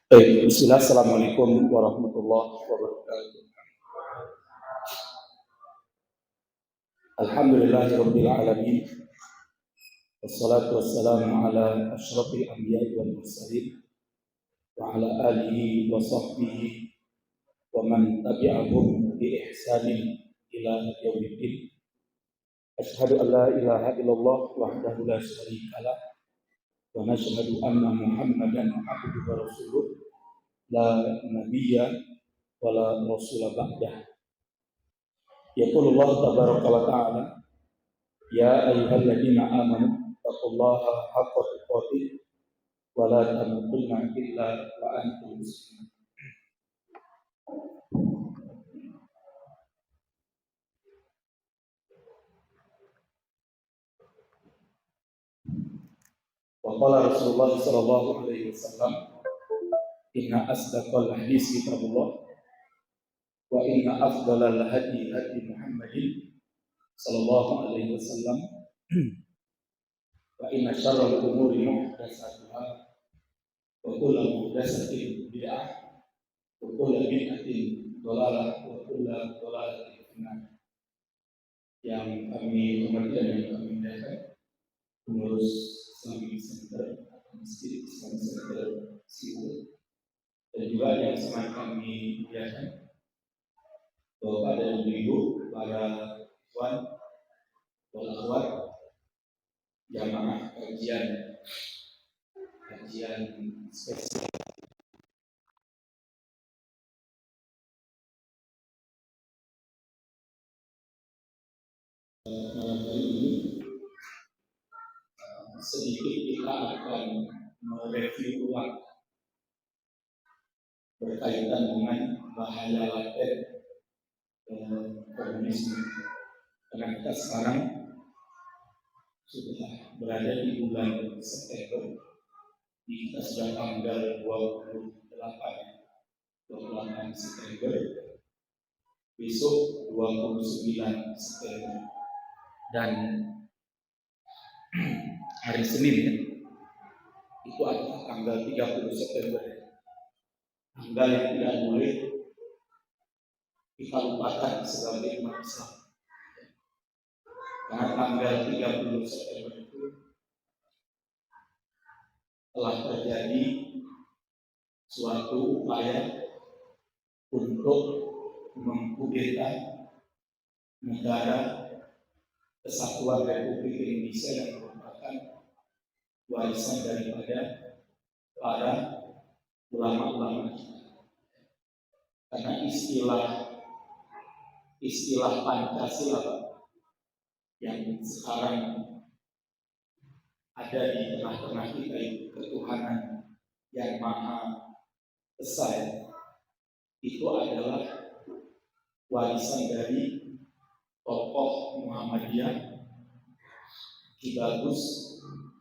Baik, bismillah, assalamualaikum warahmatullahi wabarakatuh. Alhamdulillahirabbil alamin. Wassalatu wassalamu ala asyrafil anbiya'i wal mursalin wa ala alihi wa sahbihi wa man tabi'ahum bi ihsanin ila yaumiddin. Asyhadu an la ilaha illallah wahdahu la syarika lah wa nashhadu anna Muhammadan abduhu wa rasuluh la nabiyya wa la rasula ba'dah. Yaqulullah tabaraka wa ta'ala ya ayyuhalladzina amanu taqullaha haqqa tuqatih wa la tamutunna illa wa antum muslimun. Wa qala Rasulullah sallallahu alaihi wasallam inna asdaqal hadis kitabullah wa inna afdalal hadi hadi Muhammadin sallallahu alaihi wasallam wa inna syarral umuri muhdatsatuha wa kullu muhdatsatin bid'ah wa kullu bid'atin dhalalah wa kullu dhalalatin finnar. Yang kami hormati dan yang kami muliakan pengurus Islamic Center atau Masjid Islam Center Sibu, dan juga yang sangat kami muliakan Bapak dan Ibu, para ikhwan wal akhwat jamaah kajian spesial malam hari ini. Sedikit kita akan mereview ulang berkaitan dengan bahaya laten komunisme, karena kita sekarang sudah berada di bulan September, kita sudah tanggal 28 September, besok 29 September, dan hari Senin itu adalah tanggal 30 September, tanggal yang tidak boleh kita lupakan sebagai umat Islam. Karena tanggal 30 September itu telah terjadi suatu upaya untuk mengkudeta negara Kesatuan Republik Indonesia yang merupakan warisan daripada para ulama-ulama kita. Karena istilah Pancasila yang sekarang ada di tengah-tengah kita, ketuhanan yang maha esa, itu adalah warisan dari tokoh Muhammadiyah Ki Bagus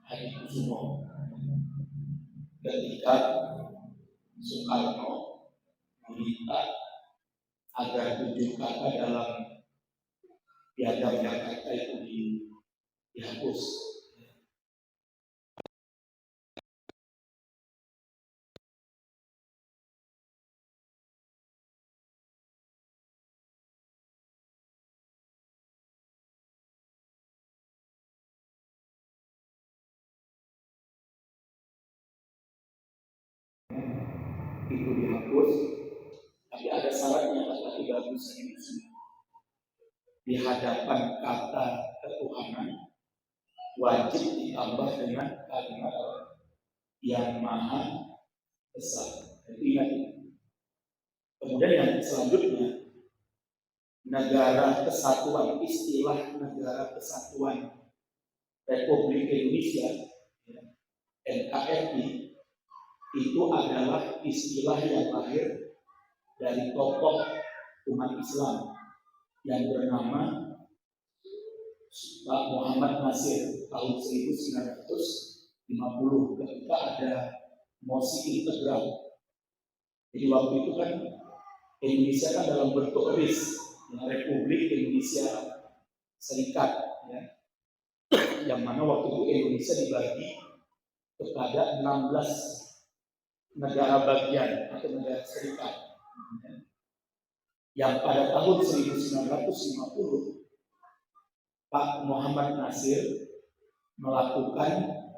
Hadikusumo ketika Soekarno meminta agar 7 kata dalam Piagam Jakarta itu dihapus. Itu dihapus, tapi ada syaratnya, kata Ki Bagus Hadikusumo. Di hadapan kata ketuhanan wajib ditambah dengan kalimat yang maha besar. Ingat. Kemudian yang selanjutnya, negara kesatuan, istilah negara kesatuan Republik Indonesia NKRI itu adalah istilah yang lahir dari tokoh umat Islam yang bernama Pak Muhammad Nasir tahun 1950 ketika ada mosi integral. Jadi waktu itu kan Indonesia kan dalam bentuk RIS, Republik Indonesia Serikat, ya, yang mana waktu itu Indonesia dibagi kepada 16 negara bagian atau negara serikat yang pada tahun 1950 Pak Muhammad Nasir melakukan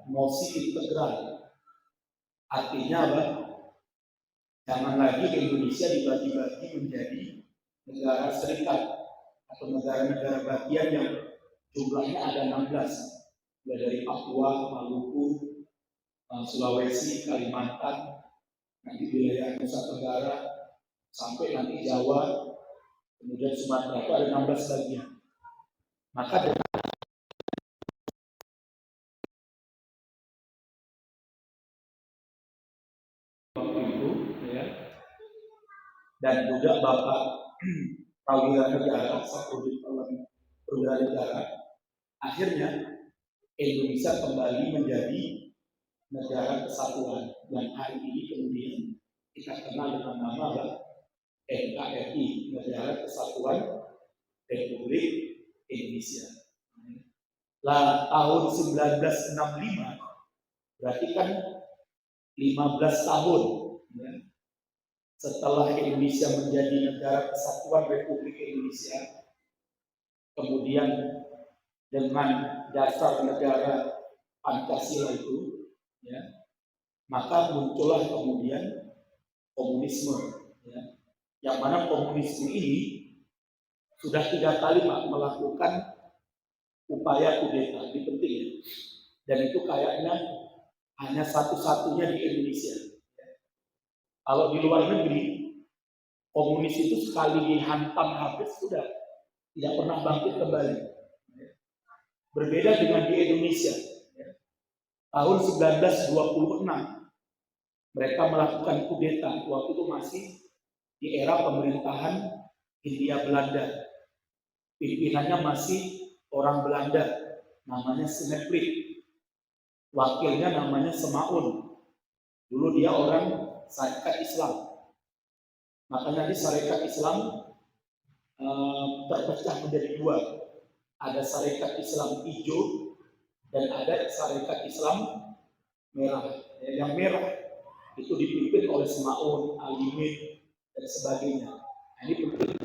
mosi integral. Artinya apa? Jangan lagi Indonesia dibagi-bagi menjadi negara serikat atau negara-negara bagian yang jumlahnya ada 16, mulai dari Papua, Maluku, Sulawesi, Kalimantan, nanti wilayah Nusa Tenggara, sampai nanti Jawa, kemudian Sumatera, itu ada 16 bagian. Maka dengan waktu itu, ya, dan juga Bapak Prawira Negara, Saprodit Prawira Negara, akhirnya Indonesia kembali menjadi negara kesatuan yang hari ini kemudian kita kenal dengan nama NKRI, Negara Kesatuan Republik Indonesia. Lah tahun 1965 berarti kan 15 tahun ya, setelah Indonesia menjadi negara kesatuan Republik Indonesia, kemudian dengan dasar negara Pancasila itu, ya, maka muncullah kemudian komunisme, ya, yang mana komunisme ini sudah 3 kali melakukan upaya kudeta, ini penting ya, dan itu kayaknya hanya satu-satunya di Indonesia. Kalau di luar negeri, komunis itu sekali dihantam habis sudah tidak pernah bangkit kembali. Berbeda dengan di Indonesia. Tahun 1926 mereka melakukan kudeta. Waktu itu masih di era pemerintahan Hindia Belanda. Pimpinannya masih orang Belanda, namanya Sneplit. Wakilnya namanya Semaun. Dulu dia orang Sarekat Islam. Makanya di Sarekat Islam terpecah menjadi 2. Ada Sarekat Islam hijau dan ada Sarekat Islam merah. Yang merah itu dipimpin oleh Semaun, Alimin, dan sebagainya. Nah, ini penting.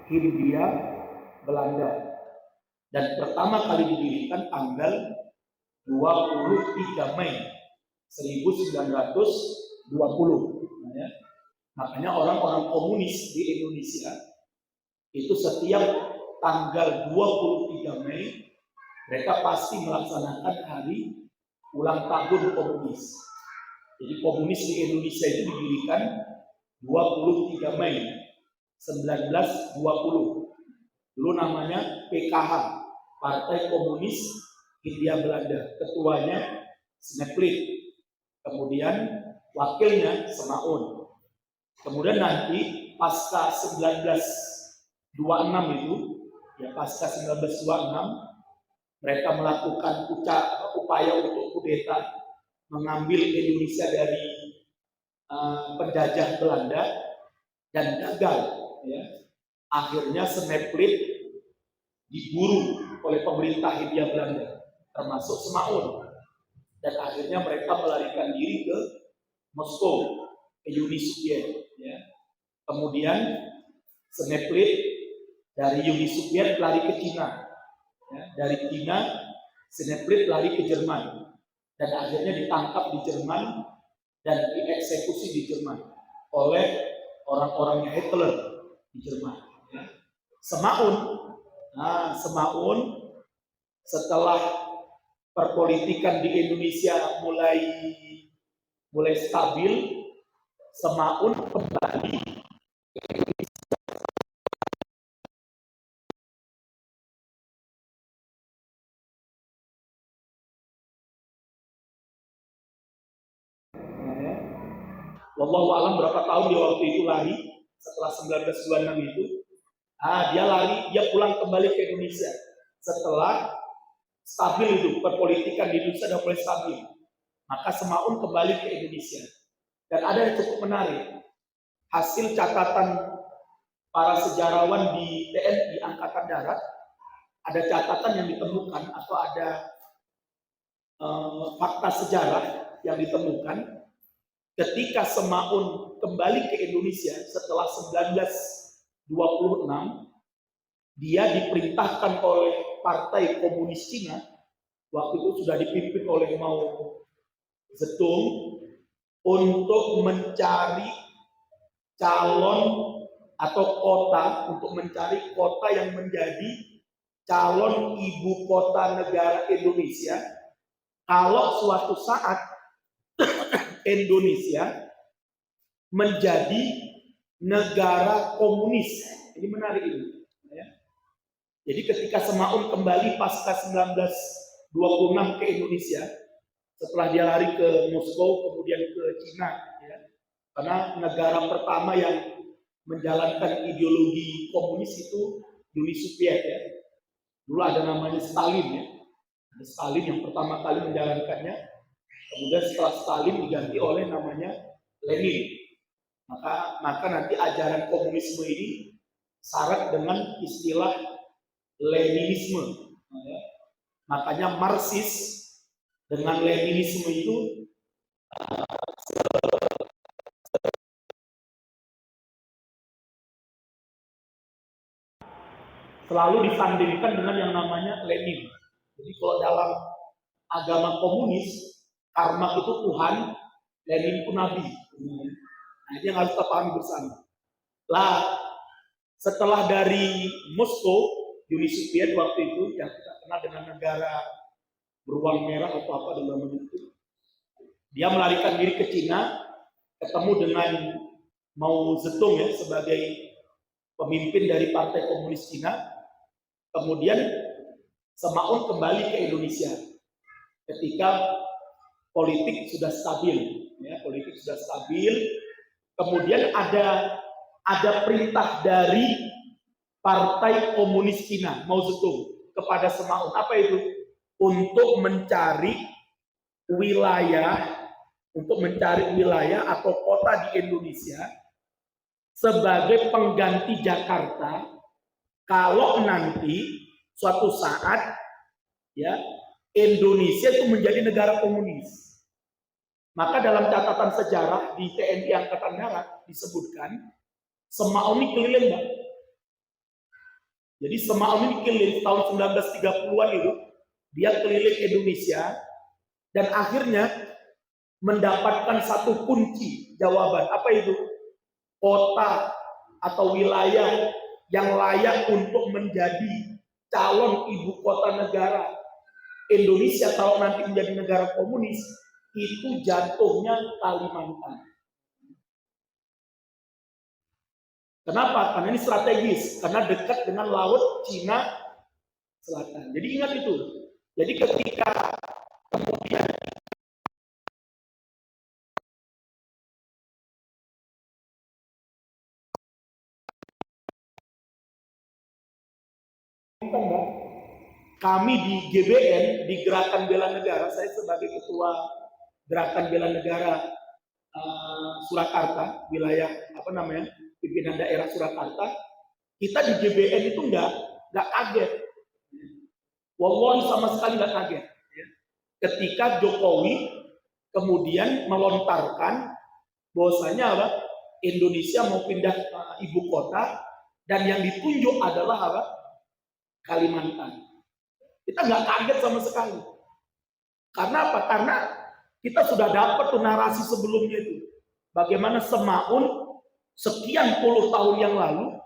Hindia Belanda, dan pertama kali didirikan tanggal 23 Mei 1920. Ya. Makanya orang-orang komunis di Indonesia itu setiap tanggal 23 Mei mereka pasti melaksanakan hari ulang tahun komunis. Jadi komunis di Indonesia itu didirikan 23 Mei 1920. Dulu namanya PKH, Partai Komunis Hindia Belanda. Ketuanya Sneplit, kemudian wakilnya Semaun. Kemudian nanti pasca 1926 itu, ya pasca 1926 mereka melakukan upaya untuk kudeta, mengambil Indonesia dari penjajah Belanda, dan gagal. Ya. Akhirnya Sneplit diburu oleh pemerintah Hindia Belanda, termasuk Semaun, dan akhirnya mereka melarikan diri ke Moskow, ke Uni Soviet. Ya. Kemudian Sneplit dari Uni Soviet lari ke Cina, ya. Dari Cina Sneplit lari ke Jerman, dan akhirnya ditangkap di Jerman dan dieksekusi di Jerman oleh orang-orangnya Hitler di Jerman. Ya. Semaun setelah perpolitikan di Indonesia mulai stabil, Semaun kembali ke Indonesia. Wallahu alam berapa tahun dia waktu itu lari setelah 1926 itu. Dia pulang kembali ke Indonesia setelah stabil itu, perpolitikan di Indonesia sudah mulai stabil. Maka Semaun kembali ke Indonesia. Dan ada yang cukup menarik. hasil catatan para sejarawan di TNI Angkatan Darat, ada catatan yang ditemukan atau ada fakta sejarah yang ditemukan ketika Semaun kembali ke Indonesia setelah 1926, dia diperintahkan oleh Partai Komunis Cina, waktu itu sudah dipimpin oleh Mao Zedong, untuk mencari calon atau kota, untuk mencari kota yang menjadi calon ibu kota negara Indonesia kalau suatu saat Indonesia menjadi negara komunis. Ini menarik ini. Ya. Jadi ketika Semaun kembali pasca 1926 ke Indonesia, setelah dia lari ke Moskow kemudian ke Cina, ya, karena negara pertama yang menjalankan ideologi komunis itu Uni Soviet, ya. Dulu ada namanya Stalin, ya. Ada Stalin yang pertama kali menjalankannya, kemudian setelah Stalin diganti oleh namanya Lenin. Maka nanti ajaran komunisme ini syarat dengan istilah Leninisme. Ya. Makanya Marxis dengan Leninisme itu selalu disandingkan dengan yang namanya Lenin. Jadi kalau dalam agama komunis, karma itu Tuhan, Lenin itu Nabi. Nah, ini yang harus kita pahami bersama. Lah, setelah dari Moskow, Uni Soviet waktu itu, yang kita kenal dengan negara beruang merah atau apa dalam itu, dia melarikan diri ke Cina, ketemu dengan Mao Zedong, ya, sebagai pemimpin dari Partai Komunis Cina. Kemudian Semaun kembali ke Indonesia ketika politik sudah stabil, ya, politik sudah stabil. Kemudian ada perintah dari Partai Komunis Cina, Mao Zedong, kepada Semaun. Apa itu? Untuk mencari wilayah atau kota di Indonesia sebagai pengganti Jakarta kalau nanti suatu saat, ya, Indonesia itu menjadi negara komunis. Maka dalam catatan sejarah di TNI Angkatan Darat disebutkan Semaun ini keliling, Mbak. Jadi Semaun ini keliling tahun 1930-an itu, dia keliling Indonesia dan akhirnya mendapatkan satu kunci jawaban. Apa itu? Kota atau wilayah yang layak untuk menjadi calon ibu kota negara Indonesia kalau nanti menjadi negara komunis, itu jatuhnya Kalimantan. Kenapa? Karena ini strategis, karena dekat dengan laut Cina Selatan. Jadi ingat itu. Jadi ketika kemudian kami di GBN, di Gerakan Bela Negara, saya sebagai ketua Gerakan Bela Negara Surakarta, wilayah pimpinan daerah Surakarta, kita di GBN itu nggak kaget. Wallahi sama sekali nggak kaget. Ketika Jokowi kemudian melontarkan bahwasanya Indonesia mau pindah ibu kota dan yang ditunjuk adalah Kalimantan. Kita nggak kaget sama sekali. Karena apa? Karena kita sudah dapat tuh narasi sebelumnya itu. Bagaimana Semaun sekian puluh tahun yang lalu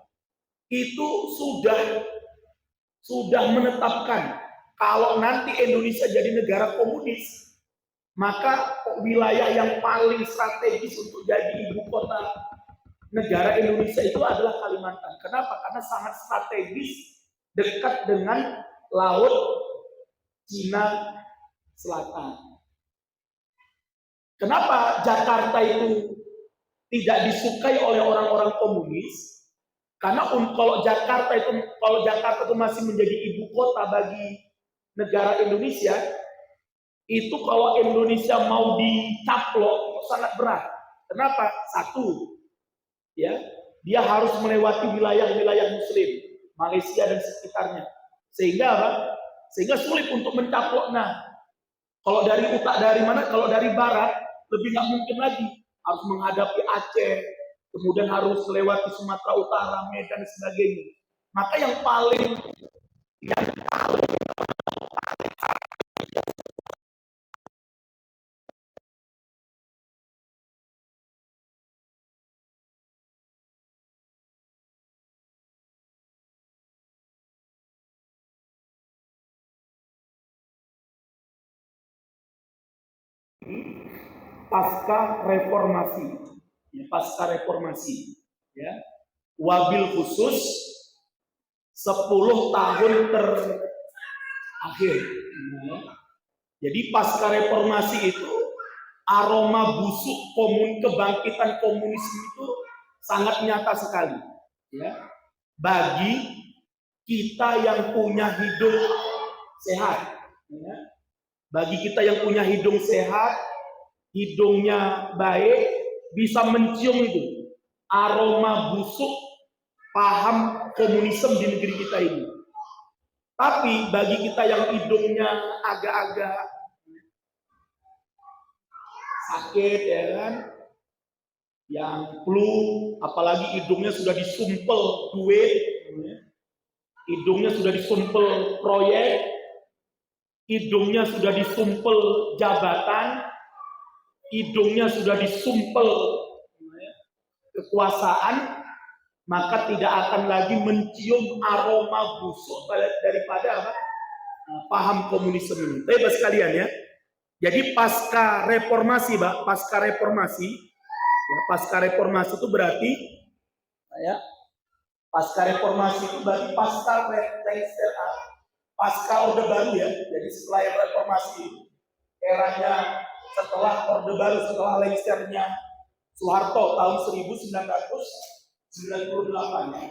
itu sudah menetapkan kalau nanti Indonesia jadi negara komunis, maka wilayah yang paling strategis untuk jadi ibu kota negara Indonesia itu adalah Kalimantan. Kenapa? Karena sangat strategis, dekat dengan laut Cina Selatan. Kenapa Jakarta itu tidak disukai oleh orang-orang komunis? Karena kalau Jakarta itu masih menjadi ibu kota bagi negara Indonesia, itu kalau Indonesia mau dicaplok itu sangat berat. Kenapa? Satu, ya, dia harus melewati wilayah-wilayah Muslim, Malaysia dan sekitarnya. Sehingga apa? Sehingga sulit untuk mencaplok. Nah, kalau dari mana? Kalau dari barat lebih nggak mungkin lagi, harus menghadapi Aceh, kemudian harus melewati Sumatera Utara, Medan dan sebagainya. Maka yang paling pasca reformasi, ya, wabil khusus 10 tahun terakhir. Jadi pasca reformasi itu aroma busuk kebangkitan komunisme itu sangat nyata sekali, ya, bagi kita yang punya hidung sehat, ya. Bagi kita yang punya hidung sehat, hidungnya baik, bisa mencium itu aroma busuk paham komunisme di negeri kita ini. Tapi bagi kita yang hidungnya agak-agak sakit, ya kan, yang flu, apalagi hidungnya sudah disumpel duit, hidungnya sudah disumpel proyek, hidungnya sudah disumpel jabatan, hidungnya sudah disumpel kekuasaan, maka tidak akan lagi mencium aroma busuk daripada paham komunisme ini. Baik sekalian, ya. Jadi pasca reformasi, Pak, pasca reformasi itu berarti, ya, pasca reformasi itu berarti pasca Orde Baru, ya. Jadi setelah reformasi, eranya setelah Orde Baru, setelah lengsernya Soeharto tahun 1998, ya.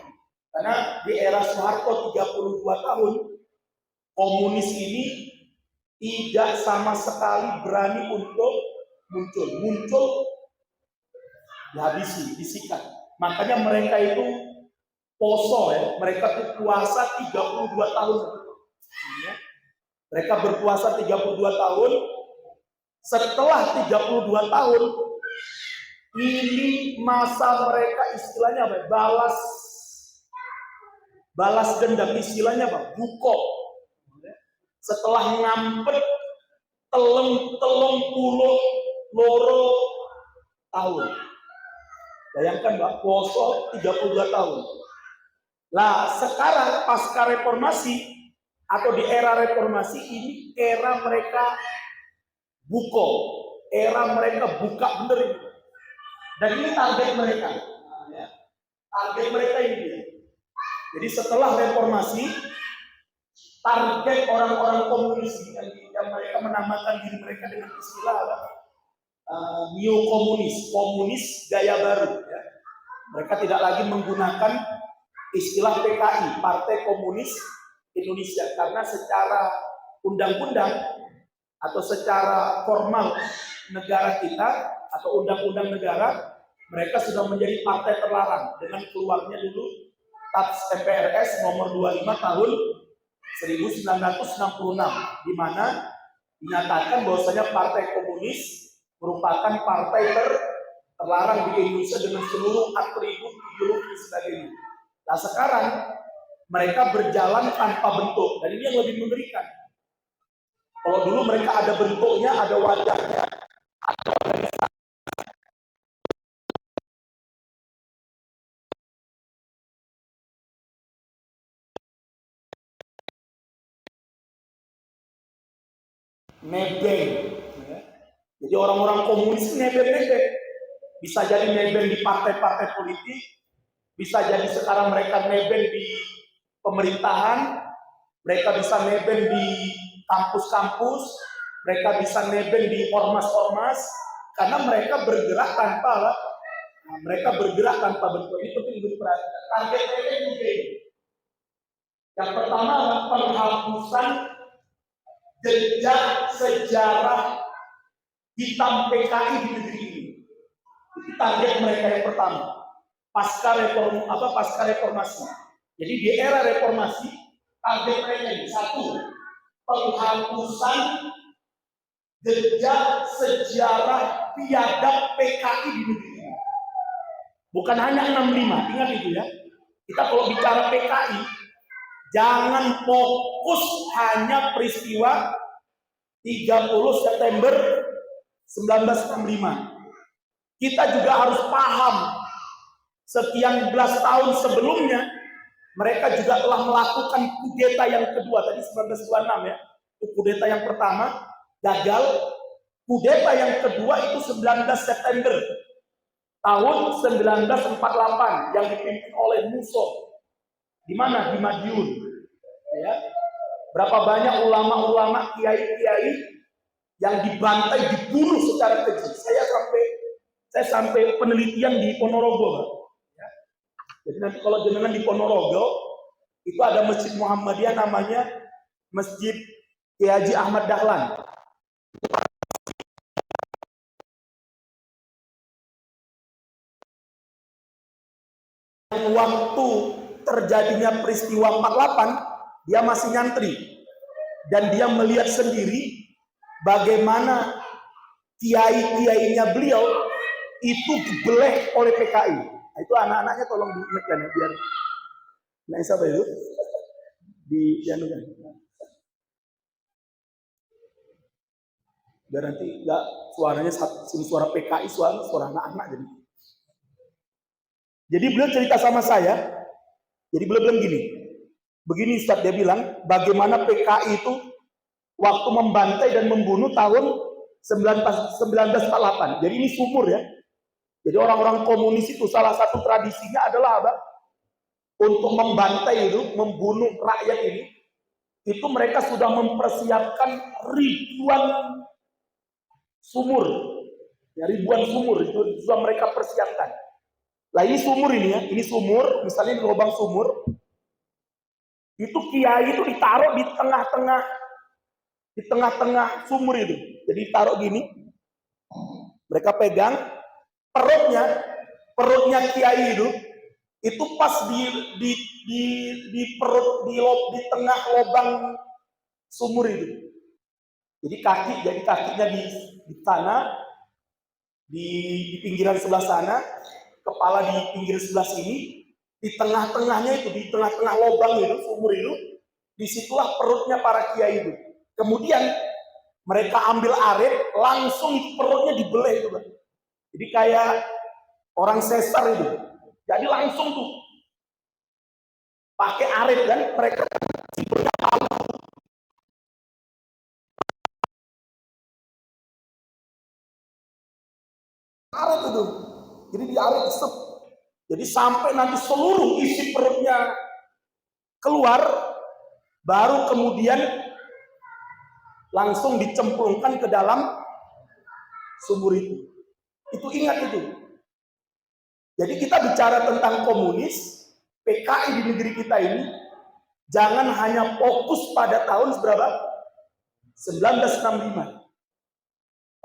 Karena di era Soeharto 32 tahun, komunis ini tidak sama sekali berani untuk muncul dihabisi, disikat. Makanya mereka itu poso, ya, mereka itu puasa 32 tahun. Ya. Mereka berpuasa 32 tahun. Setelah 32 tahun, ini masa mereka istilahnya apa? Balas dendam, istilahnya apa? Buko. Setelah ngampet telung puluh loro tahun. Bayangkan, Pak, poso 32 tahun. Lah, sekarang pasca reformasi atau di era reformasi ini era mereka buko, era mereka buka bener ini. Dan ini target mereka. Target mereka ini. Jadi setelah reformasi, target orang-orang komunis yang mereka menamakan diri mereka dengan istilah neo komunis gaya baru, ya. Mereka tidak lagi menggunakan istilah PKI, Partai Komunis Indonesia, karena secara undang-undang atau secara formal negara kita atau undang-undang negara, mereka sudah menjadi partai terlarang dengan keluarnya dulu TAPS MPRS nomor 25 tahun 1966, di mana dinyatakan bahwasanya Partai Komunis merupakan partai terlarang di Indonesia dengan seluruh atribut ideologi dan sebagainya. Nah, sekarang mereka berjalan tanpa bentuk, dan ini yang lebih mengerikan. Kalau dulu mereka ada bentuknya, ada wajahnya, ada organisasi. Nebeng. Jadi orang-orang komunis nebeng-nebeng. Bisa jadi nebeng di partai-partai politik, bisa jadi sekarang mereka nebeng di pemerintahan, mereka bisa nebeng di kampus-kampus, mereka bisa nebeng di ormas-ormas, karena mereka bergerak tanpa bentuk. Ini penting diperhatikan. Target mereka itu. Yang pertama adalah penghapusan jejak sejarah hitam PKI di negeri ini. Itu target mereka yang pertama. pasca reformasi. Jadi di era reformasi target mereka ini satu, penghapusan jejak sejarah biadab PKI di negeri ini. Bukan hanya 65, ingat itu ya. Kita kalau bicara PKI, jangan fokus hanya peristiwa 30 September 1965. Kita juga harus paham sekian belas tahun sebelumnya mereka juga telah melakukan kudeta yang kedua, tadi 1926 ya. Kudeta yang pertama gagal, kudeta yang kedua itu 19 September tahun 1948 yang dipimpin oleh Musso. Di mana? Di Madiun. Ya. Berapa banyak ulama-ulama, kiai-kiai yang dibantai, dibunuh secara keji. Saya sampai penelitian di Ponorogo, Pak. Ya. Jadi nanti kalau jenengan di Ponorogo itu ada Masjid Muhammadiyah namanya Masjid Kiai Haji Ahmad Dahlan. Waktu terjadinya peristiwa 48, dia masih nyantri dan dia melihat sendiri bagaimana kiai-kiainya beliau itu dibeleh oleh PKI. Nah, itu anak-anaknya tolong diingatkan ya, biar nah siapa itu di janukan. Biar nanti enggak suaranya suara PKI, suara anak-anak jadi beliau cerita sama saya. Jadi beliau bilang begini Ustaz, dia bilang bagaimana PKI itu waktu membantai dan membunuh tahun 1948. Jadi ini sumur ya. Jadi orang-orang komunis itu salah satu tradisinya adalah apa? Untuk membantai itu, membunuh rakyat ini, itu mereka sudah mempersiapkan ribuan sumur. Ya, ribuan sumur itu sudah mereka persiapkan. Lah ini sumur ini ya, ini sumur, misalnya di lubang sumur, itu kiai itu ditaruh di tengah-tengah sumur itu. Jadi ditaruh gini, mereka pegang perutnya kiai itu pas di perut di tengah lubang sumur itu. Jadi kakinya di sana, di pinggiran sebelah sana, kepala di pinggir sebelah sini, di tengah-tengahnya itu, di tengah-tengah lubang itu, sumur itu, disitulah perutnya para kiai itu. Kemudian mereka ambil arit, langsung perutnya dibelah itu, Bang. Jadi kayak orang sesar itu. Jadi langsung tuh pakai arit kan, mereka simpulnya arit itu. Jadi diarit step. Jadi sampai nanti seluruh isi perutnya keluar, baru kemudian langsung dicemplungkan ke dalam sumur itu. Itu ingat itu. Jadi kita bicara tentang komunis, PKI di negeri kita ini, jangan hanya fokus pada tahun berapa? 1965.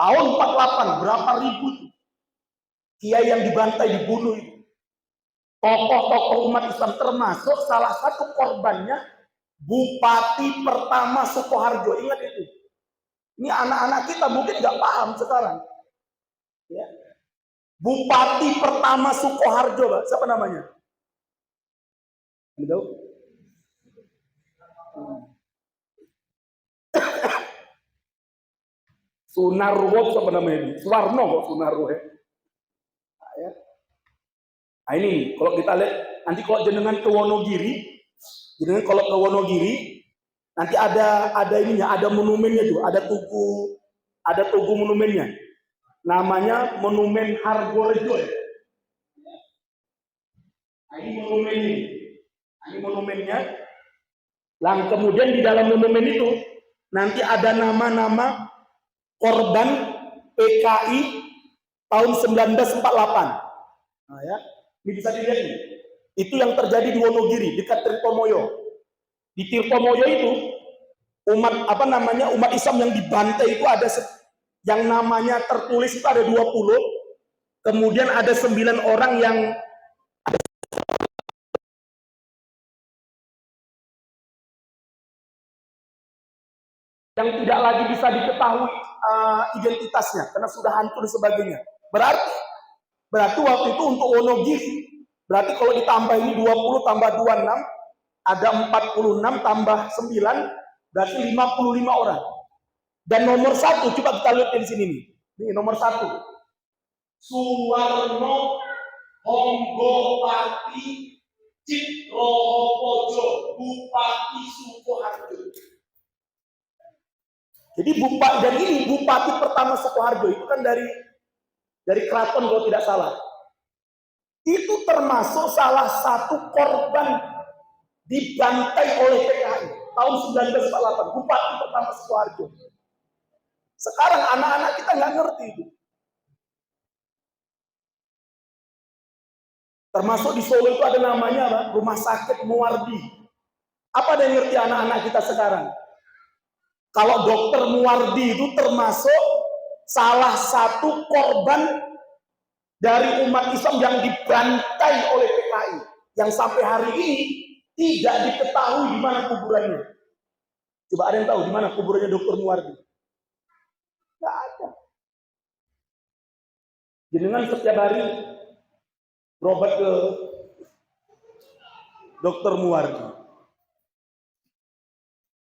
Tahun 48, berapa ribu kiai yang dibantai, dibunuh itu. Tokoh-tokoh umat Islam, termasuk salah satu korbannya Bupati pertama Sukoharjo. Ingat itu. Ini anak-anak kita mungkin nggak paham sekarang. Ya. Bupati pertama Sukoharjo, Pak. Siapa namanya? Tahu? Sunarwo, siapa namanya? Suwarno kok Sunarwo ya. Nah ini kalau kita lihat nanti kalau jenengan ke Wonogiri, nanti ada ininya, ada monumennya tuh, ada tugu monumennya. Namanya Monumen Hargorejo. Nah, ini monumennya. Lalu kemudian di dalam monumen itu nanti ada nama-nama korban PKI tahun 1948. Nah ya. Ini bisa dilihat nih. Itu yang terjadi di Wonogiri dekat Tirtomoyo. Di Tirtomoyo itu umat Islam yang dibantai itu ada yang namanya tertulis itu ada 20. Kemudian ada 9 orang yang yang tidak lagi bisa diketahui identitasnya karena sudah hancur dan sebagainya. Berarti waktu itu untuk Wonogiri, berarti kalau ditambah ini 20 tambah 26, ada 46 tambah 9, berarti 55 orang. Dan nomor 1, coba kita lihat di sini nih. Ini nomor 1. Suwarno Honggopati Citrohopojo, Bupati Sukoharjo. Jadi bupati, dan ini bupati pertama Sukoharjo itu kan dari keraton kalau tidak salah. Itu termasuk salah satu korban dibantai oleh PKI tahun 1948, bupati pertama Sukoharjo. Sekarang anak-anak kita nggak ngerti itu. Termasuk di Solo itu ada namanya apa? Rumah Sakit Muwardi. Apa yang ngerti anak-anak kita sekarang? Kalau dokter Muwardi itu termasuk salah satu korban dari umat Islam yang dibantai oleh PKI, yang sampai hari ini tidak diketahui di mana kuburannya. Coba ada yang tahu di mana kuburannya dokter Muwardi? Nggak ada. Jenengan setiap hari berobat ke dokter Muwardi.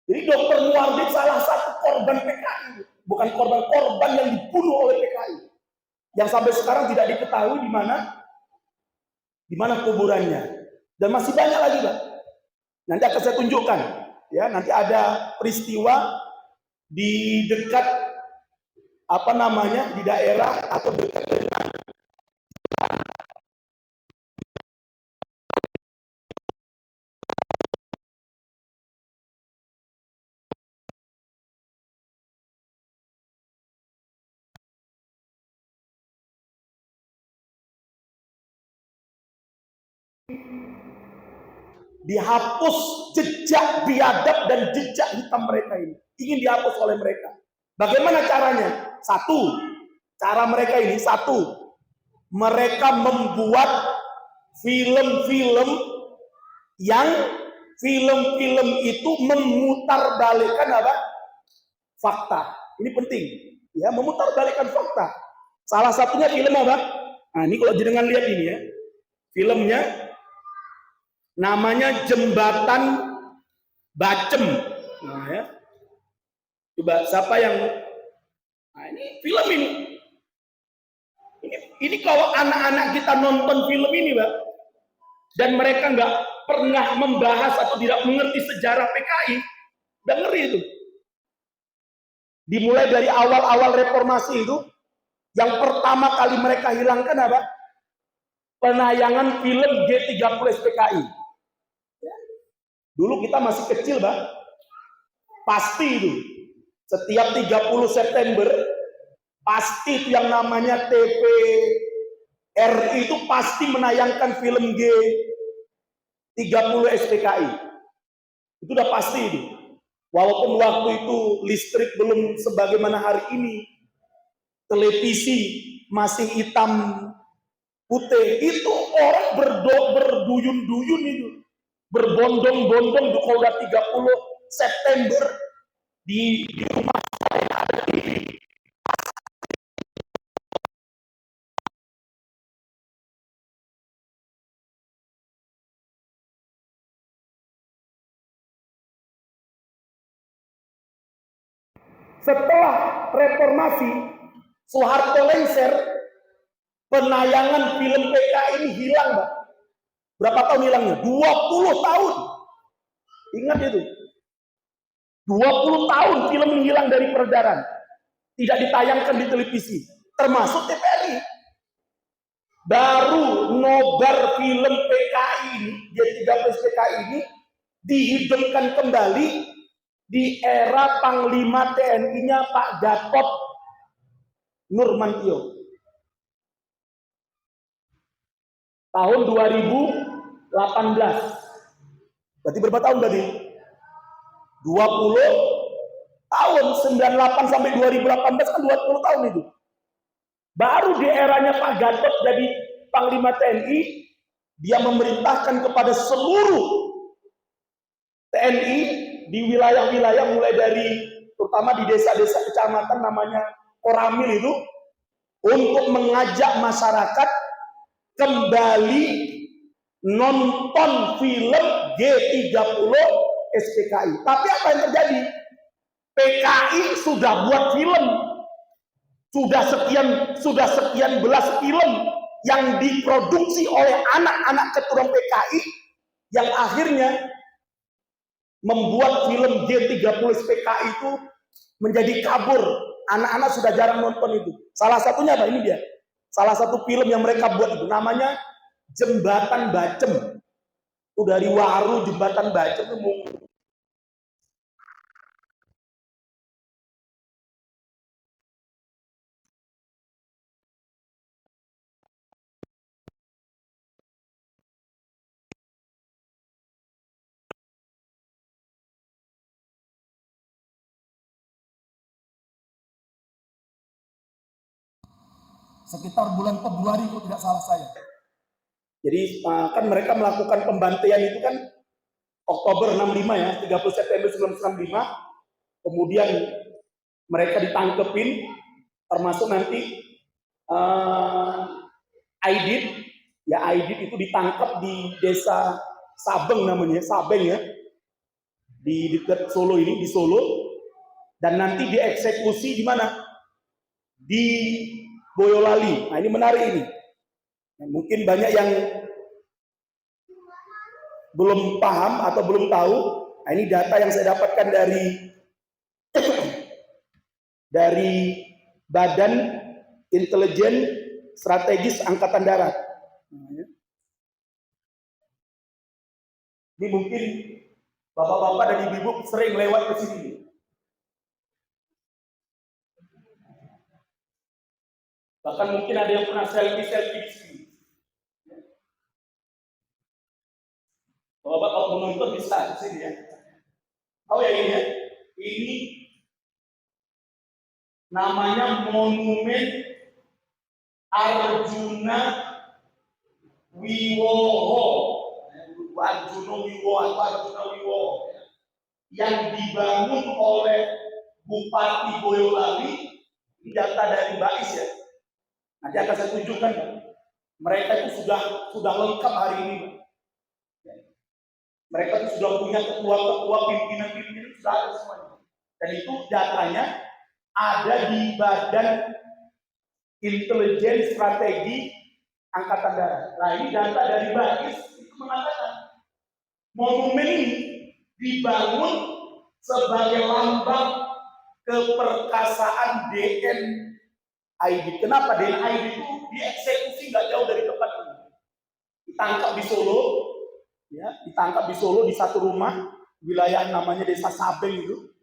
Jadi dokter Muwardi salah satu korban PKI, bukan korban yang dibunuh oleh PKI, yang sampai sekarang tidak diketahui di mana kuburannya. Dan masih banyak lagi, Pak. Nanti akan saya tunjukkan, ya. Nanti ada peristiwa di dekat di daerah atau dekat dengan dihapus jejak biadab dan jejak hitam mereka ini. Ingin dihapus oleh mereka. Bagaimana caranya? Cara mereka ini mereka membuat film-film yang film-film itu memutarbalikkan apa? Fakta. Ini penting, ya, memutarbalikkan fakta. Salah satunya film apa? Nah, ini kalau jenengan lihat ini ya. Filmnya namanya Jembatan Bacem. Nah, ya. Coba siapa yang ini film ini. Ini kalau anak-anak kita nonton film ini, Pak, dan mereka nggak pernah membahas atau tidak mengerti sejarah PKI, udah ngeri itu. Dimulai dari awal-awal reformasi itu, yang pertama kali mereka hilangkan apa? Penayangan film G30 SPKI. Dulu kita masih kecil, Pak. Pasti itu. Setiap 30 September, pasti itu yang namanya TVRI itu pasti menayangkan film G30 SPKI. Itu udah pasti itu. Walaupun waktu itu listrik belum sebagaimana hari ini, televisi masih hitam putih, itu orang berduyun-duyun itu, berbondong-bondong di kalau udah 30 September di rumah saya ada TV. Setelah reformasi, Soeharto lengser, penayangan film PKI ini hilang, Pak. Berapa tahun hilangnya? 20 tahun. Ingat itu. 20 tahun film ini hilang dari peredaran. Tidak ditayangkan di televisi. Termasuk TVRI. Baru nobar film PKI ini, G30 PKI ini, dihidupkan kembali di era Panglima TNI-nya Pak Gatot Nurmantio. Tahun 2018. Berarti berapa tahun tadi? 20 tahun, 98 sampai 2018 kan 20 tahun itu. Baru di eranya Pak Gatot jadi Panglima TNI, dia memerintahkan kepada seluruh TNI di wilayah-wilayah mulai dari terutama di desa-desa kecamatan namanya Koramil itu, untuk mengajak masyarakat kembali nonton film G30 SPKI. Tapi apa yang terjadi? PKI sudah buat film, sudah sekian belas film yang diproduksi oleh anak-anak keturunan PKI yang akhirnya membuat film G30 SPKI itu menjadi kabur. Anak-anak sudah jarang nonton itu. Salah satunya apa? Ini dia. Salah satu film yang mereka buat itu namanya Jembatan Bacem. Itu dari Waru Jembatan Bacem itu sekitar bulan Februari kalau tidak salah saya. Jadi kan mereka melakukan pembantaian itu kan Oktober 65 ya, 30 September 1965. Kemudian mereka ditangkepin, termasuk nanti Aidit, ya Aidit itu ditangkap di desa Sabeng namanya, Sabeng ya, di dekat Solo ini, di Solo, dan nanti dieksekusi di mana? Di Boyolali. Nah ini menarik ini. Mungkin banyak yang belum paham atau belum tahu. Nah, ini data yang saya dapatkan dari Badan Intelijen Strategis Angkatan Darat. Ini mungkin bapak-bapak dan ibu-ibu sering lewat ke sini. Bahkan mungkin ada yang pernah selfie di sini. Bapak kalau menonton bisa di sini ya. Oh ya ini ya. Ini namanya Monumen Arjuna Wiwoho. Arjuna Wiwoho yang dibangun oleh Bupati Boyolali. Ini data dari Bais ya. Nanti akan saya tunjukkan. Mereka itu sudah lengkap hari ini. Mereka itu sudah punya ketua-ketua, pimpinan-pimpinan, sudah ada semuanya. Dan itu datanya ada di Badan Intelijen Strategi Angkatan Darat. Nah ini data dari Bais itu mengatakan monumen ini dibangun sebagai lambang keperkasaan DNID. Kenapa DNID itu dieksekusi nggak jauh dari tempat ini? Ditangkap di Solo, ya, ditangkap di Solo di satu rumah wilayah namanya Desa Sabeng itu.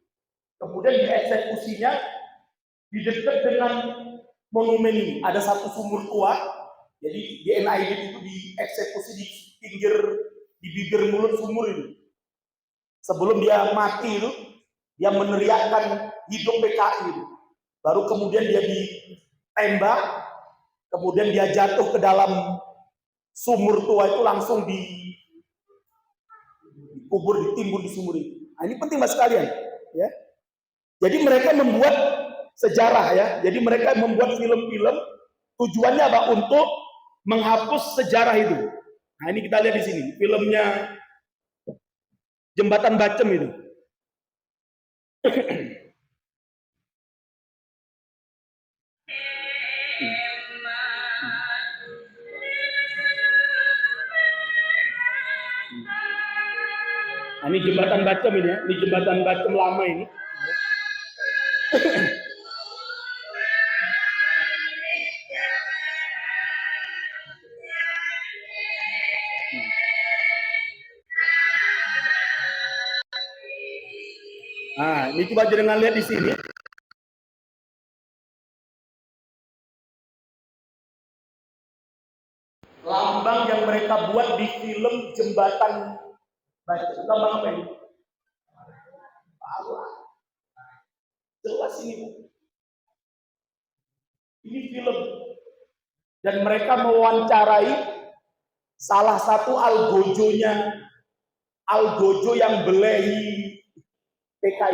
Kemudian dieksekusinya di dekat dengan monumen ini. Ada satu sumur tua, jadi DNID itu dieksekusi di bibir mulut sumur itu. Sebelum dia mati itu, dia meneriakkan hidup PKI itu. Baru kemudian dia ditembak, kemudian dia jatuh ke dalam sumur tua itu, langsung dikubur, ditimbun di sumur itu. Nah, ini penting mas sekalian, ya. Jadi mereka membuat sejarah ya. Jadi mereka membuat film-film tujuannya apa? Untuk menghapus sejarah itu. Nah, ini kita lihat di sini, filmnya Jembatan Bacem itu. Nah, ini Jembatan Bacem ini ya, ini Jembatan Bacem lama ini. Nah, ini coba jangan lihat di sini. Lambang yang mereka buat di film Jembatan Bacem. Lambang apa ini? Jelas ini. Ini film. Dan mereka mewawancarai salah satu algojo yang belehi PKI.